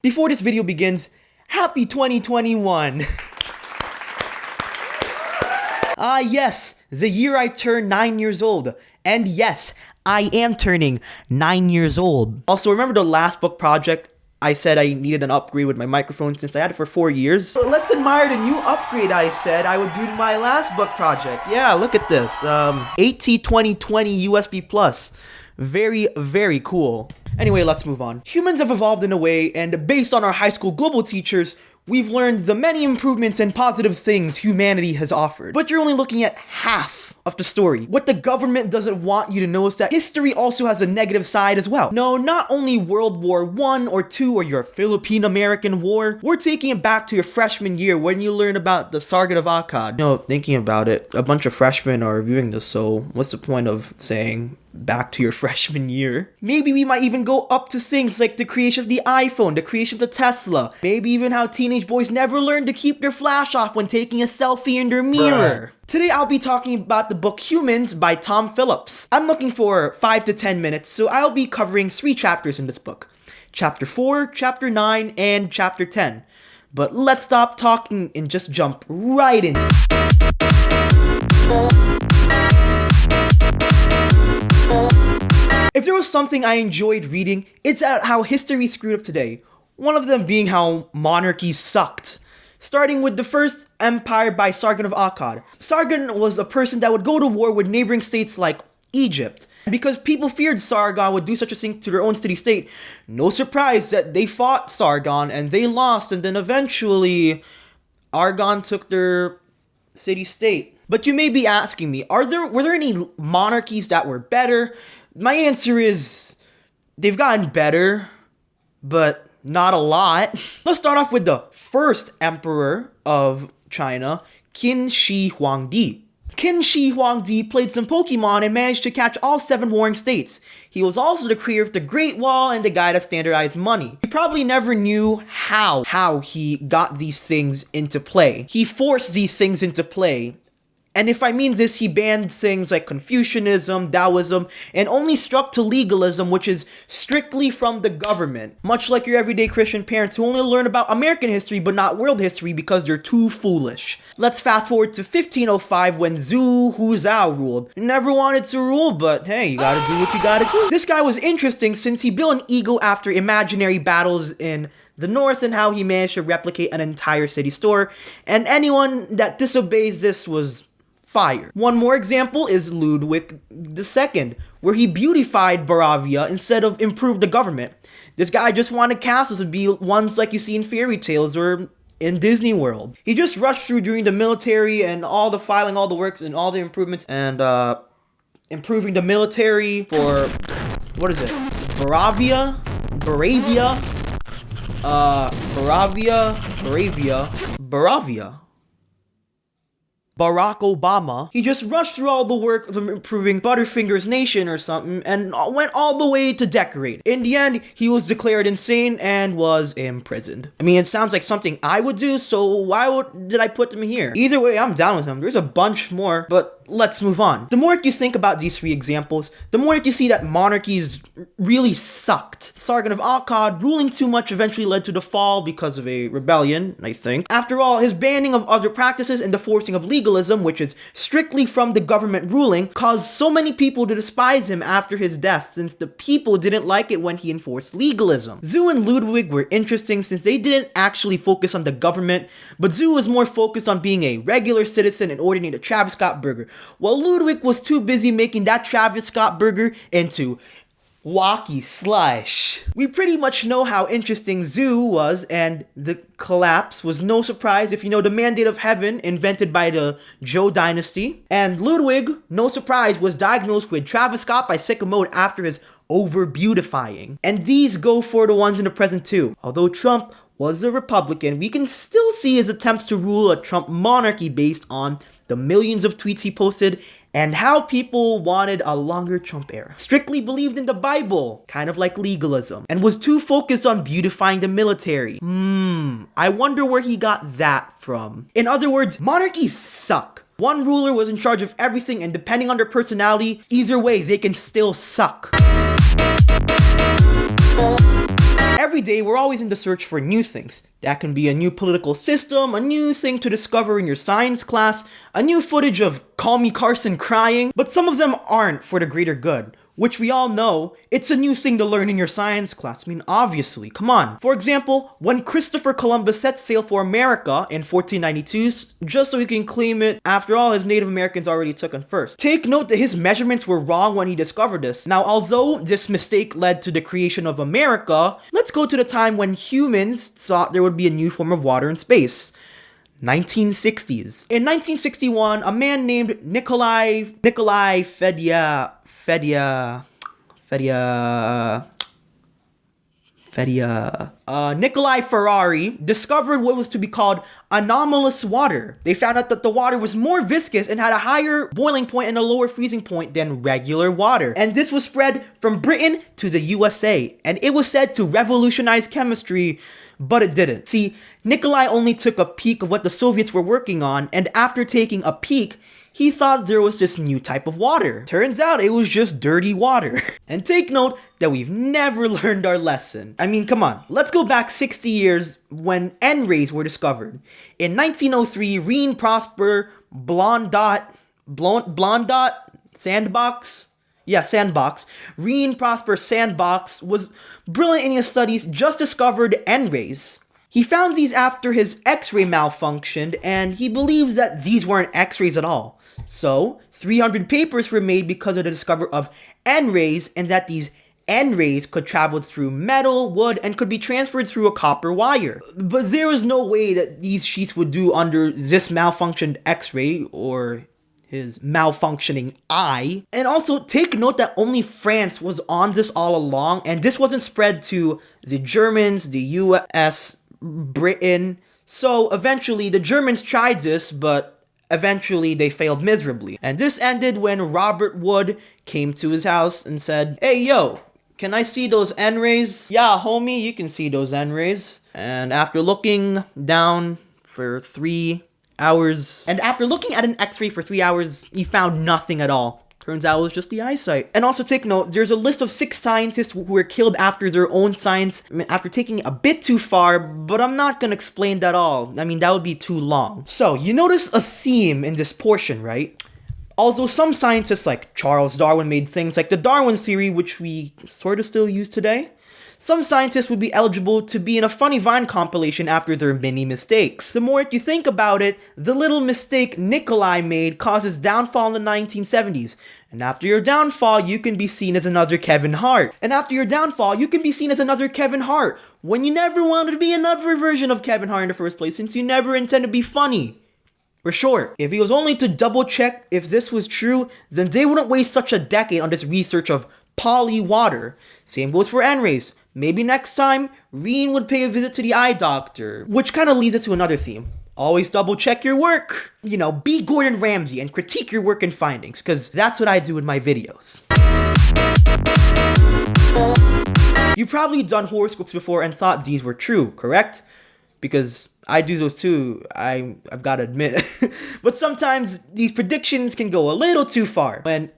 Before this video begins, happy 2021! Yes, the year I turned 9 years old. And yes, I am turning 9 years old. Also, remember the last book project? I said I needed an upgrade with my microphone since I had it for 4 years. So let's admire the new upgrade I said I would do to my last book project. Yeah, look at this. AT2020 USB Plus. Very, very cool. Anyway, let's move on. Humans have evolved in a way, and based on our high school global teachers, we've learned the many improvements and positive things humanity has offered. But you're only looking at half of the story. What the government doesn't want you to know is that history also has a negative side as well. No, not only World War I or II or your Philippine-American War, we're taking it back to your freshman year when you learn about the Sargon of Akkad. No, thinking about it, a bunch of freshmen are reviewing this, so what's the point of saying back to your freshman year? Maybe we might even go up to things like the creation of the iPhone, the creation of the Tesla, maybe even how teenage boys never learned to keep their flash off when taking a selfie in their mirror. Today I'll be talking about the book Humans by Tom Phillips. I'm looking for 5 to 10 minutes, so I'll be covering 3 chapters in this book. Chapter 4, Chapter 9, and Chapter 10. But let's stop talking and just jump right in. If there was something I enjoyed reading, it's how history screwed up today. One of them being how monarchies sucked. Starting with the first empire by Sargon of Akkad. Sargon was a person that would go to war with neighboring states like Egypt. Because people feared Sargon would do such a thing to their own city-state, no surprise that they fought Sargon and they lost, and then eventually Argon took their city-state. But you may be asking me, were there any monarchies that were better? My answer is, they've gotten better, but not a lot. Let's start off with the first emperor of China, Qin Shi Huangdi. Qin Shi Huangdi played some Pokemon and managed to catch all 7 warring states. He was also the creator of the Great Wall and the guy that standardized money. He probably never knew how he got these things into play. He forced these things into play. And if I mean this, he banned things like Confucianism, Taoism, and only stuck to legalism, which is strictly from the government. Much like your everyday Christian parents who only learn about American history but not world history because they're too foolish. Let's fast forward to 1505 when Zhu Huzhao ruled. Never wanted to rule, but hey, you gotta do what you gotta do. This guy was interesting since he built an ego after imaginary battles in the north and how he managed to replicate an entire city store, and anyone that disobeys this was fired. One more example is Ludwig II, where he beautified Moravia instead of improved the government. This guy just wanted castles to be ones like you see in fairy tales or in Disney World. He just rushed through during the military and all the filing, all the works, and all the improvements, and improving the military for, what is it? Moravia? Barack Obama. He just rushed through all the work of improving Butterfingers Nation or something and went all the way to decorate. In the end, he was declared insane and was imprisoned. I mean, it sounds like something I would do, so why did I put them here? Either way, I'm down with him. There's a bunch more, but let's move on. The more you think about these 3 examples, the more you see that monarchies really sucked. Sargon of Akkad ruling too much eventually led to the fall because of a rebellion, I think. After all, his banning of other practices and the forcing of legalism, which is strictly from the government ruling, caused so many people to despise him after his death since the people didn't like it when he enforced legalism. Zhu and Ludwig were interesting since they didn't actually focus on the government, but Zhu was more focused on being a regular citizen and ordering the Travis Scott burger, while Ludwig was too busy making that Travis Scott burger into Wacky Slush. We pretty much know how interesting Zhu was, and the collapse was no surprise if you know the Mandate of Heaven invented by the Zhou dynasty. And Ludwig, no surprise, was diagnosed with Travis Scott by sicko mode after his over-beautifying. And these go for the ones in the present too. Although Trump was a Republican, we can still see his attempts to rule a Trump monarchy based on the millions of tweets he posted and how people wanted a longer Trump era. Strictly believed in the Bible, kind of like legalism, and was too focused on beautifying the military. I wonder where he got that from. In other words, monarchies suck. One ruler was in charge of everything, and depending on their personality, either way, they can still suck. Every every day we're always in the search for new things. That can be a new political system, a new thing to discover in your science class, a new footage of Call Me Carson crying, but some of them aren't for the greater good, which we all know, it's a new thing to learn in your science class. I mean, obviously, come on. For example, when Christopher Columbus set sail for America in 1492, just so he can claim it, after all, his Native Americans already took him first. Take note that his measurements were wrong when he discovered this. Now, although this mistake led to the creation of America, let's go to the time when humans thought there would be a new form of water in space. 1960s. In 1961, a man named Nikolai Ferrari discovered what was to be called anomalous water. They found out that the water was more viscous and had a higher boiling point and a lower freezing point than regular water. And this was spread from Britain to the USA. And it was said to revolutionize chemistry, but it didn't. See, Nikolai only took a peek of what the Soviets were working on, and after taking a peek, he thought there was this new type of water. Turns out it was just dirty water. And take note that we've never learned our lesson. I mean, come on. Let's go back 60 years when N-rays were discovered. In 1903, Rien Prosper Blondot Sandbox? Yeah, Sandbox. Rien Prosper Sandbox was brilliant in his studies, just discovered N-rays. He found these after his X-ray malfunctioned, and he believes that these weren't X-rays at all. So, 300 papers were made because of the discovery of N-rays, and that these N-rays could travel through metal, wood, and could be transferred through a copper wire. But there was no way that these sheets would do under this malfunctioned X-ray, or his malfunctioning eye. And also, take note that only France was on this all along, and this wasn't spread to the Germans, the US, Britain. So eventually the Germans tried this, but eventually they failed miserably. And this ended when Robert Wood came to his house and said, "Hey yo, can I see those N-rays?" "Yeah, homie, you can see those N-rays." And after looking down for 3 hours, and after looking at an X-ray for 3 hours, he found nothing at all. Turns out it was just the eyesight. And also take note, there's a list of 6 scientists who were killed after their own science, after taking it a bit too far, but I'm not gonna explain that all. I mean, that would be too long. So, you notice a theme in this portion, right? Although some scientists like Charles Darwin made things like the Darwin theory, which we sort of still use today, some scientists would be eligible to be in a Funny Vine compilation after their many mistakes. The more you think about it, the little mistake Nikolai made caused his downfall in the 1970s. And after your downfall, you can be seen as another Kevin Hart. And after your downfall, you can be seen as another Kevin Hart, when you never wanted to be another version of Kevin Hart in the first place, since you never intended to be funny. For short, if it was only to double check if this was true, then they wouldn't waste such a decade on this research of poly water. Same goes for N-rays. Maybe next time, Rien would pay a visit to the eye doctor. Which kind of leads us to another theme. Always double check your work. You know, be Gordon Ramsay and critique your work and findings, because that's what I do in my videos. You've probably done horoscopes before and thought these were true, correct? Because I do those too, I've got to admit. But sometimes these predictions can go a little too far. When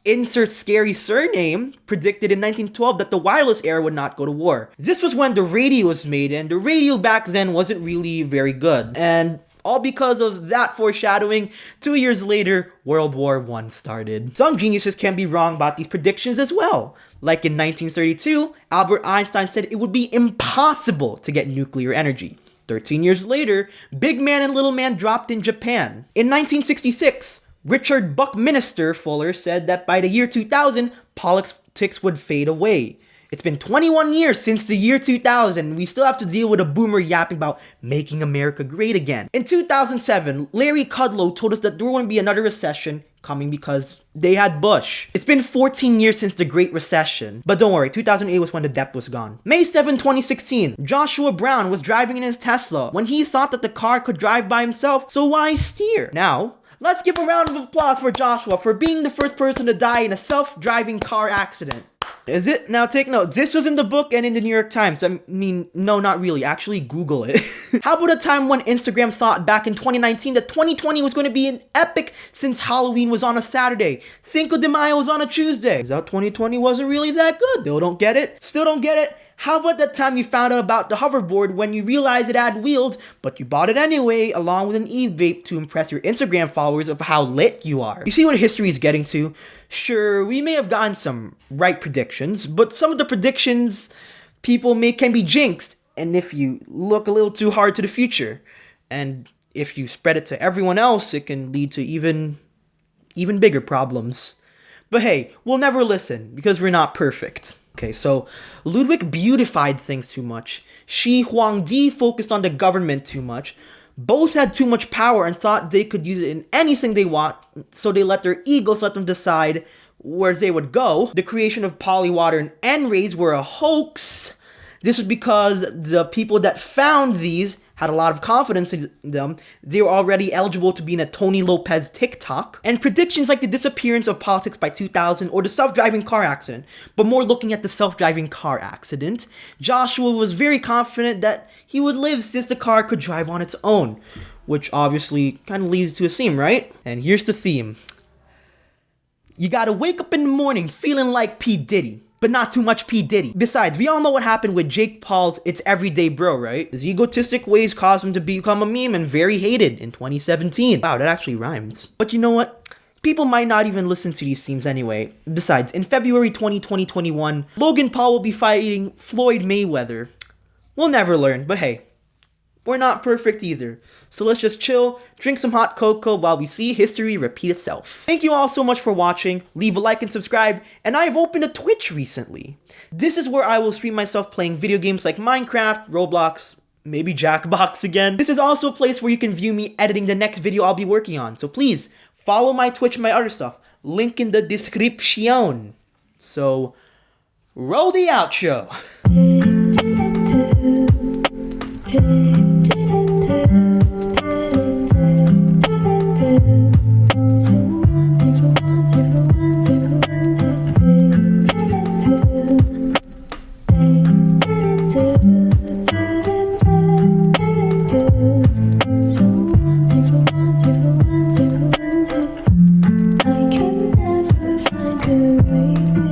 insert scary surname predicted in 1912 that the wireless era would not go to war. This was when the radio was made, and the radio back then wasn't really very good. And all because of that foreshadowing, 2 years later, World War I started. Some geniuses can be wrong about these predictions as well. Like in 1932, Albert Einstein said it would be impossible to get nuclear energy. 13 years later, Big Man and Little Man dropped in Japan. In 1966, Richard Buckminster Fuller said that by the year 2000, politics would fade away. It's been 21 years since the year 2000, and we still have to deal with a boomer yapping about making America great again. In 2007, Larry Kudlow told us that there wouldn't be another recession coming because they had Bush. It's been 14 years since the Great Recession. But don't worry, 2008 was when the debt was gone. May 7, 2016, Joshua Brown was driving in his Tesla when he thought that the car could drive by himself, so why steer? Now, let's give a round of applause for Joshua for being the first person to die in a self-driving car accident. Is it? Now take note, this was in the book and in the New York Times. I mean, no, not really. Actually, Google it. How about a time when Instagram thought back in 2019 that 2020 was going to be an epic since Halloween was on a Saturday, Cinco de Mayo was on a Tuesday? Turns out 2020 wasn't really that good. Still don't get it? How about that time you found out about the hoverboard when you realized it had wheels, but you bought it anyway along with an e-vape to impress your Instagram followers of how lit you are? You see what history is getting to? Sure, we may have gotten some right predictions, but some of the predictions people make can be jinxed, and if you look a little too hard to the future, and if you spread it to everyone else, it can lead to even bigger problems. But hey, we'll never listen because we're not perfect. Okay, so Ludwig beautified things too much. Shi Huangdi focused on the government too much. Both had too much power and thought they could use it in anything they want, so they let their egos let them decide where they would go. The creation of Polywater and N-rays were a hoax. This was because the people that found these had a lot of confidence in them. They were already eligible to be in a Tony Lopez TikTok. And predictions like the disappearance of politics by 2000 or the self-driving car accident, but more looking at the self-driving car accident, Joshua was very confident that he would live since the car could drive on its own, which obviously kind of leads to a theme, right? And here's the theme. You gotta wake up in the morning feeling like P. Diddy, but not too much P. Diddy. Besides, we all know what happened with Jake Paul's It's Everyday Bro, right? His egotistic ways caused him to become a meme and very hated in 2017. Wow, that actually rhymes. But you know what? People might not even listen to these themes anyway. Besides, in February 2021, Logan Paul will be fighting Floyd Mayweather. We'll never learn, but hey, we're not perfect either. So let's just chill, drink some hot cocoa while we see history repeat itself. Thank you all so much for watching. Leave a like and subscribe. And I have opened a Twitch recently. This is where I will stream myself playing video games like Minecraft, Roblox, maybe Jackbox again. This is also a place where you can view me editing the next video I'll be working on. So please, follow my Twitch and my other stuff. Link in the description. So, roll the outro. I can never find a way.